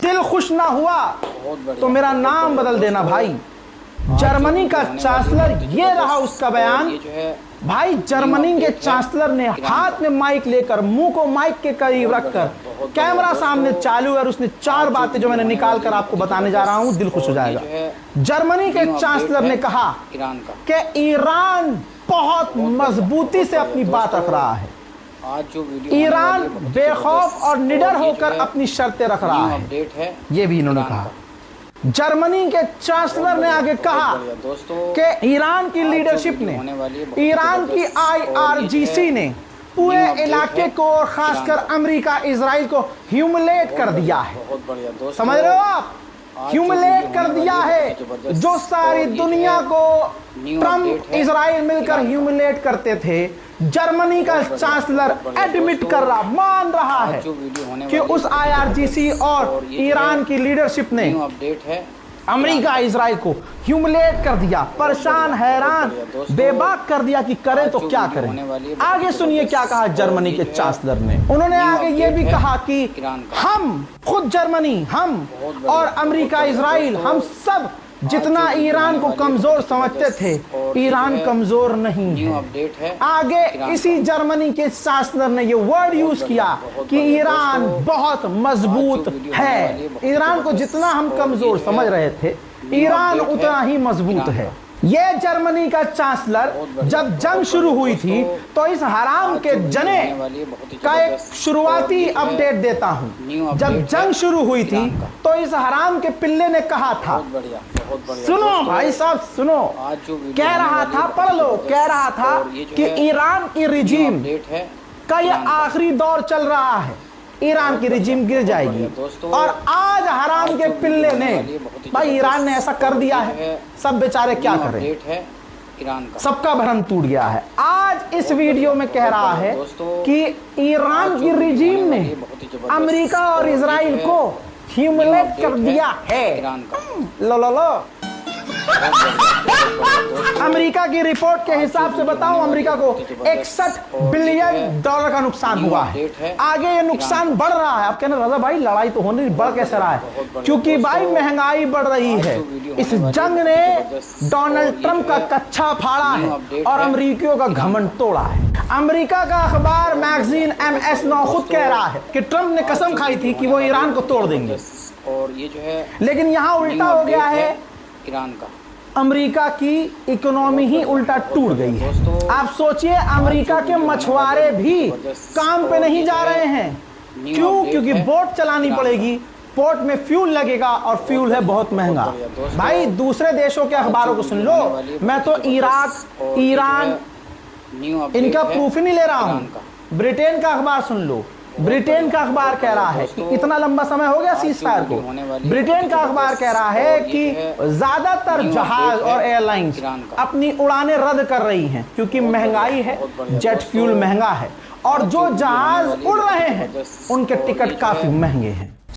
दिल खुश ना हुआ तो मेरा नाम बदल देना भाई। जर्मनी का चांसलर, ये रहा उसका बयान भाई। जर्मनी के चांसलर ने हाथ में माइक लेकर, मुंह को माइक के करीब रखकर, कैमरा सामने चालू और उसने 4 बातें जो मैंने निकाल कर आपको बताने जा रहा हूं, दिल खुश हो जाएगा। जर्मनी के चांसलर ने कहा कि ईरान बहुत मजबूती से अपनी बात रख रहा है। ईरान बेखौफ और निडर होकर अपनी शर्तें रख रहा है, ये भी इन्होंने कहा। जर्मनी के चांसलर ने आगे कहा कि ईरान की लीडरशिप ने, ईरान की IRGC ने पूरे इलाके को और खासकर अमेरिका इजराइल को ह्यूमिलेट कर दिया है। समझ रहे हो आप? ह्यूमिलेट कर दिया है। जो सारी दुनिया को ट्रम्प इजराइल मिलकर ह्यूमिलेट करते थे, जर्मनी का चांसलर एडमिट कर रहा, मान रहा है कि उस IRGC और ईरान की लीडरशिप ने अमेरिका इजराइल को ह्यूमिलेट कर दिया, परेशान, हैरान, बेबाक कर दिया कि करें तो क्या करें। आगे सुनिए क्या कहा जर्मनी के चांसलर ने। उन्होंने आगे ये भी कहा कि हम खुद जर्मनी, हम और अमेरिका इजराइल, हम सब जितना ईरान को कमजोर समझते थे, ईरान कमजोर नहीं है। आगे इसी जर्मनी के चांसलर ने ये वर्ड यूज किया कि ईरान बहुत मजबूत है। ईरान को जितना हम कमजोर समझ रहे थे, ईरान उतना ही मजबूत है। ये जर्मनी का चांसलर, जब जंग शुरू हुई थी तो इस हराम के जने का एक शुरुआती अपडेट देता हूं। जब जंग शुरू हुई थी तो इस हराम के पिल्ले ने कहा था, सुनो भाई साहब सुनो, कह रहा था, पढ़ लो, कह रहा था कि ईरान की रिजीम का ये आखिरी दौर चल रहा है, ईरान की रिजीम गिर जाएगी। और आज हराम के पिल्ले ने, भाई ईरान ने ऐसा कर दिया है, सब बेचारे क्या करें, सबका भरम टूट गया है। आज इस वीडियो में कह रहा है कि ईरान की रिजीम ने अमेरिका और इजराइल को ह्यूमिलेट कर दिया है। लो लो लो, अमेरिका की रिपोर्ट के हिसाब से बताऊं, अमेरिका को $61 बिलियन का नुकसान हुआ है। आगे ये नुकसान बढ़ रहा है। आप कहना रजा भाई लड़ाई तो होने, बढ़ कैसे रहा है? क्योंकि भाई महंगाई बढ़ रही है। इस जंग ने डोनाल्ड ट्रंप का कच्छा फाड़ा है और अमेरिकियों का घमंड तोड़ा है। अमेरिका का अखबार मैगजीन MS9 खुद कह रहा है कि ट्रंप ने कसम खाई थी कि वो ईरान को तोड़ देंगे, और ये जो है, लेकिन यहाँ उल्टा हो गया है। ईरान का, अमेरिका की इकोनॉमी ही उल्टा टूट गई है। आप सोचिए, अमेरिका के मछुआरे भी काम पे नहीं जा रहे हैं। क्यों? क्योंकि बोट चलानी पड़ेगी, पोर्ट में फ्यूल लगेगा और फ्यूल है बहुत महंगा। भाई दूसरे देशों के अखबारों को सुन लो, मैं तो इराक, ईरान, इनका प्रूफ ही नहीं ले रहा हूं। ब्रिटेन का अखबार सुन लो, ब्रिटेन का अखबार कह रहा है कि इतना लंबा समय हो गया सीज फायर को। ब्रिटेन का अखबार कह रहा है कि ज्यादातर जहाज और एयरलाइंस अपनी उड़ानें रद्द कर रही हैं क्योंकि महंगाई है, जेट फ्यूल महंगा है, और जो जहाज उड़ रहे हैं उनके टिकट काफी महंगे हैं।